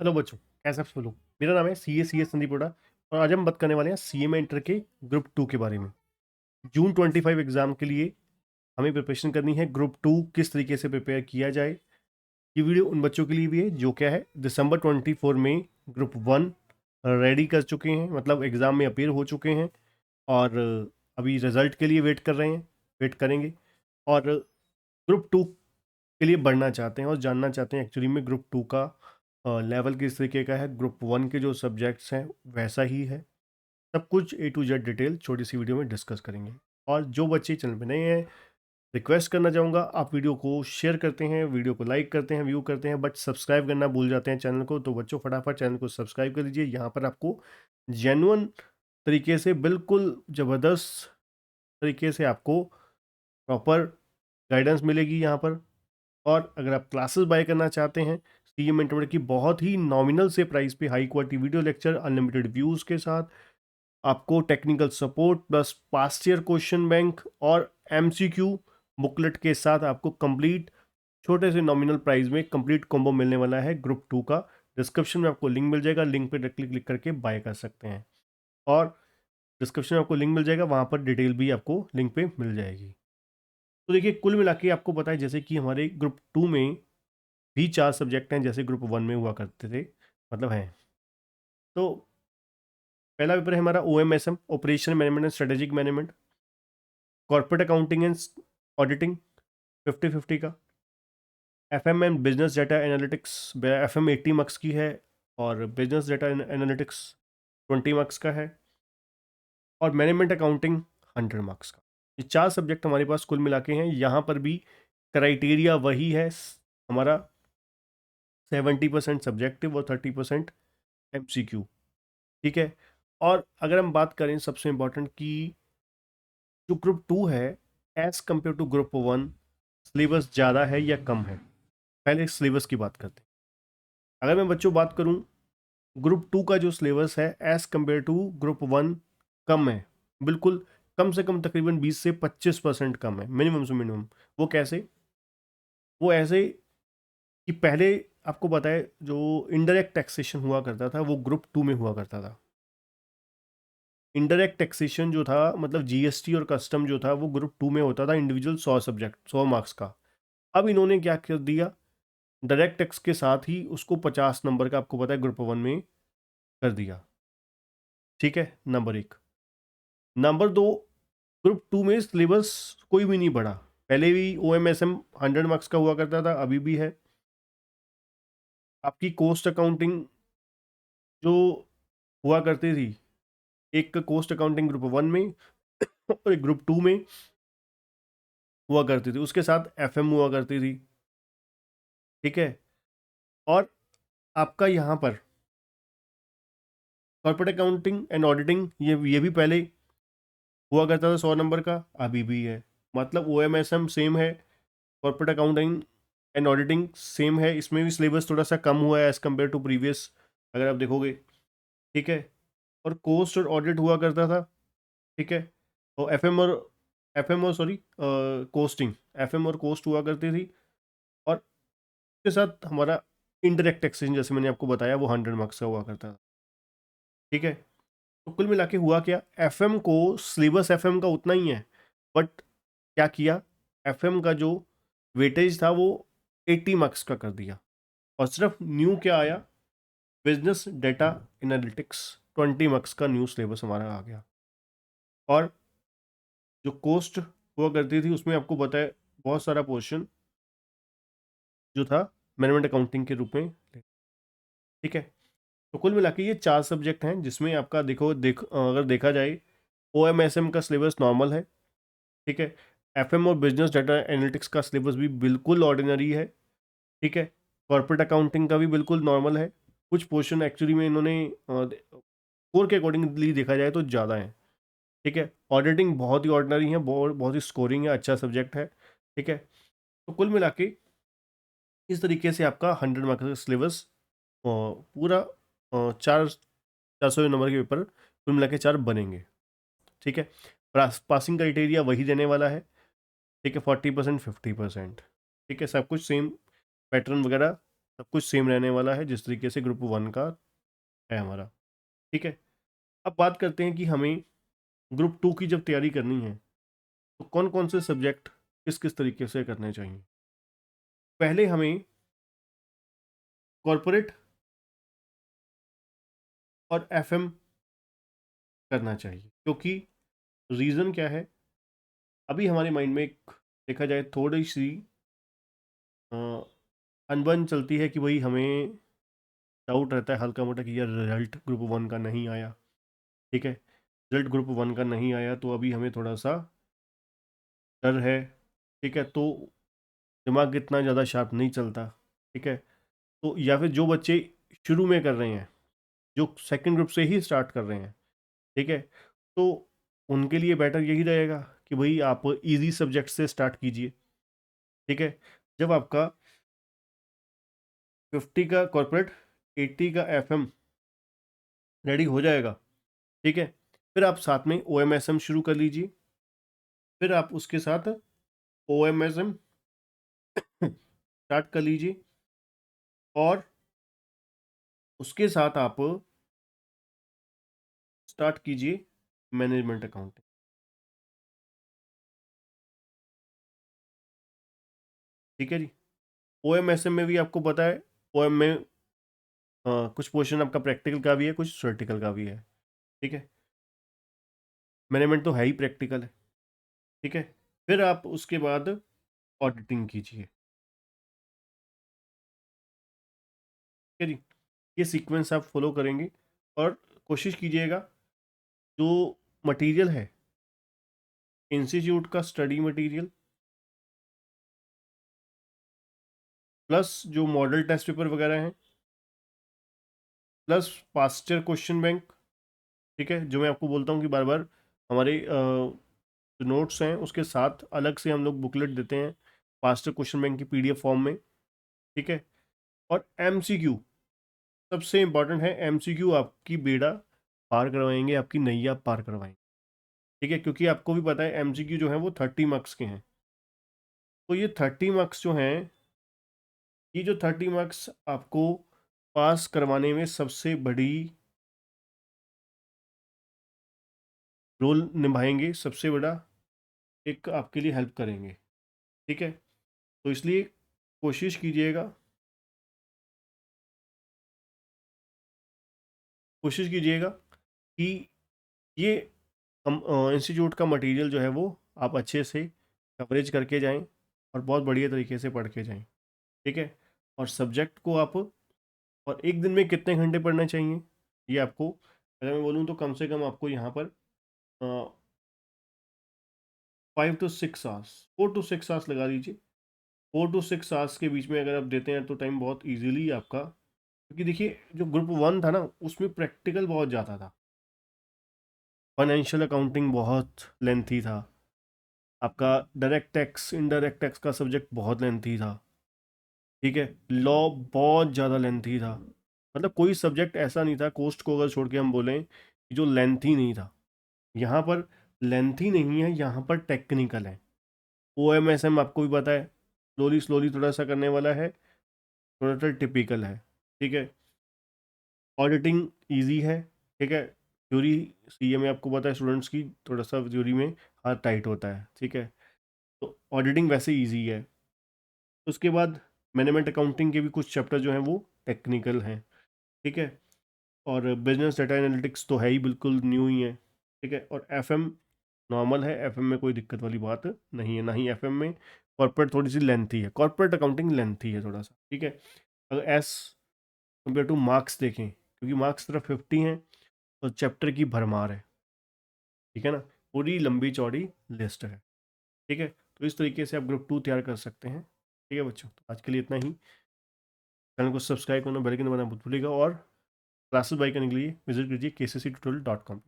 Hello बच्चों, कैसे आप सब लोग। मेरा नाम है सी ए संदीप ओड़ा और आज हम बात करने वाले हैं सी ए में इंटर के ग्रुप 2 के बारे में। जून 25 एग्जाम के लिए हमें प्रिपरेशन करनी है। ग्रुप 2 किस तरीके से प्रिपेयर किया जाए, ये वीडियो उन बच्चों के लिए भी है जो क्या है दिसंबर 24 में ग्रुप 1 रेडी कर चुके हैं, मतलब एग्ज़ाम में अपीयर हो चुके हैं और अभी रिजल्ट के लिए वेट कर रहे हैं, वेट करेंगे। और ग्रुप 2 के लिए बढ़ना चाहते हैं और जानना चाहते हैं एक्चुअली में ग्रुप 2 का लेवल किस तरीके का है। ग्रुप 1 के जो सब्जेक्ट्स हैं वैसा ही है। सब कुछ ए टू जेड डिटेल छोटी सी वीडियो में डिस्कस करेंगे। और जो बच्चे चैनल पे नए हैं, रिक्वेस्ट करना चाहूँगा आप वीडियो को शेयर करते हैं, वीडियो को लाइक करते हैं, व्यू करते हैं, बट सब्सक्राइब करना भूल जाते हैं चैनल को। तो बच्चों फटाफट चैनल को सब्सक्राइब कर लीजिए। यहाँ पर आपको जेन्युइन तरीके से, बिल्कुल ज़बरदस्त तरीके से आपको प्रॉपर गाइडेंस मिलेगी यहाँ पर। और अगर आप क्लासेस बाय करना चाहते हैं सी एम इंटरमीडिएट की बहुत ही नॉमिनल से प्राइस पे high quality video lecture unlimited views के साथ, आपको technical support plus past year question bank और एमसीक्यू बुकलेट के साथ आपको कंप्लीट छोटे से नॉमिनल प्राइस में कंप्लीट कॉम्बो मिलने वाला है ग्रुप 2 का। डिस्क्रिप्शन में आपको लिंक मिल जाएगा, लिंक पे क्लिक करके बाय कर सकते हैं। और डिस्क्रिप्शन में आपको लिंक मिल जाएगा, वहाँ पर डिटेल भी आपको लिंक पे मिल जाएगी। तो देखिए, कुल मिला के आपको पता है जैसे कि हमारे ग्रुप 2 में भी 4 सब्जेक्ट हैं जैसे ग्रुप 1 में हुआ करते थे, मतलब हैं। तो पहला पेपर है हमारा OMSM, operation management and strategic management. Corporate accounting and auditing 50-50 का। FM and business data analytics, FM 80 marks की है और बिजनेस डाटा एनालिटिक्स 20 मार्क्स का है। और मैनेजमेंट अकाउंटिंग 100 मार्क्स का। ये 4 सब्जेक्ट हमारे पास कुल मिला के हैं। यहाँ पर भी क्राइटेरिया वही है हमारा, 70% सब्जेक्टिव और 30% MCQ। ठीक है। और अगर हम बात करें सबसे इंपॉर्टेंट कि जो ग्रुप 2 है as compare to group 1, syllabus ज़्यादा है या कम है। पहले सिलेबस की बात करते हैं। अगर मैं बच्चों बात करूं, ग्रुप 2 का जो सिलेबस है एज कंपेयर टू ग्रुप 1 कम है, बिल्कुल कम से कम तकरीबन 20 से 25% कम है, मिनिमम से मिनिमम। वो कैसे? वो ऐसे कि पहले आपको पता है जो इनडायरेक्ट टैक्सेशन हुआ करता था वो ग्रुप 2 में हुआ करता था। इनडायरेक्ट टैक्सेशन जो था, मतलब जीएसटी और कस्टम जो था, वो ग्रुप 2 में होता था, इंडिविजुअल 100 सब्जेक्ट 100 मार्क्स का। अब इन्होंने क्या कर दिया, डायरेक्ट टैक्स के साथ ही उसको 50 नंबर का आपको पता है ग्रुप 1 में कर दिया। ठीक है, नंबर एक। नंबर दो, ग्रुप 2 में सिलेबस कोई भी नहीं बढ़ा। पहले भी OMSM 100 मार्क्स का हुआ करता था, अभी भी है। आपकी कोस्ट अकाउंटिंग जो हुआ करती थी, एक कोस्ट अकाउंटिंग ग्रुप 1 में और एक ग्रुप 2 में हुआ करती थी, उसके साथ FM हुआ करती थी। ठीक है। और आपका यहाँ पर कॉर्पोरेट अकाउंटिंग एंड ऑडिटिंग, ये भी पहले हुआ करता था 100 नंबर का, अभी भी है। मतलब OMSM सेम है, corporate accounting and auditing same है, इसमें भी सिलेबस थोड़ा सा कम हुआ है एज़ कम्पेयर टू प्रीवियस, अगर आप देखोगे। ठीक है। और कोस्ट और ऑडिट हुआ करता था। ठीक है। और एफ एम और सॉरी कोस्टिंग, FM और कोस्ट हुआ करती थी। और उसके साथ हमारा इनडायरेक्ट टैक्सेशन जैसे मैंने आपको बताया वो 100 मार्क्स का हुआ करता था। ठीक है। तो कुल मिला के हुआ क्या, FM को सिलेबस FM का उतना ही है, बट क्या किया, FM का जो वेटेज था वो 80 मार्क्स का कर दिया। और सिर्फ न्यू क्या आया, बिजनेस डेटा एनालिटिक्स 20 मार्क्स का न्यू सिलेबस हमारा आ गया। और जो कोस्ट हुआ करती थी उसमें आपको पता है बहुत सारा पोर्शन जो था मैनेजमेंट अकाउंटिंग के रूप में। ठीक है। तो कुल मिला के ये 4 सब्जेक्ट हैं जिसमें आपका अगर देखा जाए OMSM का सिलेबस नॉर्मल है। ठीक है। FM और बिजनेस डाटा एनालिटिक्स का सिलेबस भी बिल्कुल ऑर्डिनरी है। ठीक है। कॉर्पोरेट अकाउंटिंग का भी बिल्कुल नॉर्मल है। कुछ पोर्शन एक्चुअली में इन्होंने स्कोर के अकॉर्डिंगली देखा जाए तो ज़्यादा है। ठीक है। ऑडिटिंग बहुत ही ऑर्डिनरी है, बहुत बहुत ही स्कोरिंग है, अच्छा सब्जेक्ट है। ठीक है। तो कुल मिला के इस तरीके से आपका 100 मार्क्स का सिलेबस पूरा 400 नंबर के पेपर कुल मिला के 4 बनेंगे। ठीक है। पासिंग क्राइटेरिया वही देने वाला है। ठीक है, 40% 50%। ठीक है, सब कुछ सेम पैटर्न वगैरह सब कुछ सेम रहने वाला है जिस तरीके से ग्रुप 1 का है हमारा। ठीक है, अब बात करते हैं कि हमें ग्रुप 2 की जब तैयारी करनी है तो कौन कौन से सब्जेक्ट किस किस तरीके से करने चाहिए। पहले हमें कॉरपोरेट और एफएम करना चाहिए, क्योंकि रीज़न क्या है, अभी हमारे माइंड में एक देखा जाए थोड़ी सी अनबन चलती है कि भाई हमें डाउट रहता है हल्का मोटा कि यार रिजल्ट ग्रुप 1 का नहीं आया। ठीक है, रिजल्ट ग्रुप 1 का नहीं आया तो अभी हमें थोड़ा सा डर है। ठीक है, तो दिमाग इतना ज़्यादा शार्प नहीं चलता। ठीक है, तो या फिर जो बच्चे शुरू में कर रहे हैं, जो सेकंड ग्रुप से ही स्टार्ट कर रहे हैं, ठीक है, तो उनके लिए बेटर यही रहेगा कि भाई आप इजी सब्जेक्ट से स्टार्ट कीजिए। ठीक है, जब आपका 50 का कॉर्पोरेट 80 का एफएम रेडी हो जाएगा, ठीक है, फिर आप साथ में ओएमएसएम शुरू कर लीजिए। फिर आप उसके साथ ओएमएसएम स्टार्ट कर लीजिए और उसके साथ आप स्टार्ट कीजिए मैनेजमेंट अकाउंटिंग। ठीक है जी, ओएमएसएम में भी आपको पता है, ओएम में कुछ पोर्शन आपका प्रैक्टिकल का भी है, कुछ थ्योरेटिकल का भी है। ठीक है, मैनेजमेंट तो है ही प्रैक्टिकल है। ठीक है, फिर आप उसके बाद ऑडिटिंग कीजिए। ठीक है जी, ये सीक्वेंस आप फॉलो करेंगे और कोशिश कीजिएगा जो मटेरियल है इंस्टीट्यूट का स्टडी मटेरियल प्लस जो मॉडल टेस्ट पेपर वगैरह हैं plus past year question bank. ठीक है, जो मैं आपको बोलता हूँ कि बार बार हमारे जो नोट्स हैं उसके साथ अलग से हम लोग बुकलेट देते हैं पास्ट ईयर क्वेश्चन बैंक की पीडीएफ फॉर्म में। ठीक है, और एमसीक्यू सबसे इंपॉर्टेंट है, एमसीक्यू आपकी बेड़ा पार करवाएंगे, आपकी नैया पार करवाएंगे। ठीक है, क्योंकि आपको भी पता है एमसीक्यू जो है वो 30 मार्क्स के हैं। तो ये 30 मार्क्स जो हैं, ये जो 30 मार्क्स आपको पास करवाने में सबसे बड़ी रोल निभाएंगे, सबसे बड़ा एक आपके लिए हेल्प करेंगे। ठीक है, तो इसलिए कोशिश कीजिएगा, कोशिश कीजिएगा कि ये हम इंस्टीट्यूट का मटेरियल जो है वो आप अच्छे से कवरेज करके जाएं और बहुत बढ़िया तरीके से पढ़ के जाएं। ठीक है, और सब्जेक्ट को आप, और एक दिन में कितने घंटे पढ़ना चाहिए ये आपको अगर मैं बोलूँ तो कम से कम आपको यहाँ पर 5 to 6 आवर्स, 4 to 6 आवर्स लगा दीजिए। 4 to 6 आवर्स के बीच में अगर आप देते हैं तो टाइम बहुत ईजिली आपका, क्योंकि देखिए जो ग्रुप 1 था ना उसमें प्रैक्टिकल बहुत ज़्यादा था, फाइनेंशियल अकाउंटिंग बहुत लेंथी था, आपका डायरेक्ट टैक्स इनडायरेक्ट टैक्स का सब्जेक्ट बहुत लेंथी था। ठीक है, लॉ बहुत ज़्यादा लेंथी था, मतलब कोई सब्जेक्ट ऐसा नहीं था कोस्ट को अगर छोड़ के हम बोलें कि जो लेंथी नहीं था। यहाँ पर लेंथी नहीं है, यहाँ पर टेक्निकल है। ओ एम एस एम आपको भी पता है स्लोली स्लोली थोड़ा सा करने वाला है, थोड़ा सा टिपिकल है। ठीक है, ऑडिटिंग इजी है। ठीक है, थ्योरी सीए में आपको पता है स्टूडेंट्स की थोड़ा सा थ्योरी में हाथ टाइट होता है। ठीक है, तो ऑडिटिंग वैसे इजी है। उसके बाद मैनेजमेंट अकाउंटिंग के भी कुछ चैप्टर जो हैं वो टेक्निकल हैं। ठीक है, और बिजनेस डाटा एनालिटिक्स तो है ही बिल्कुल न्यू ही है। ठीक है, और एफएम नॉर्मल है, एफएम में कोई दिक्कत वाली बात नहीं है, ना ही एफएम में। कॉर्पोरेट थोड़ी सी लेंथी है, कॉर्पोरेट अकाउंटिंग लेंथी है थोड़ा सा। ठीक है, अगर एस कंपेयर टू मार्क्स देखें, क्योंकि मार्क्स सिर्फ 50 हैं और चैप्टर की भरमार है। ठीक है ना, पूरी लंबी चौड़ी लिस्ट है। ठीक है, तो इस तरीके से आप ग्रुप 2 तैयार कर सकते हैं। ठीक है बच्चों, तो आज के लिए इतना ही। चैनल को सब्सक्राइब करना, बेल आइकन दबाना मत भूलिएगा, और क्लासेस बाय करने के लिए विजिट कीजिए kcctutorial.com।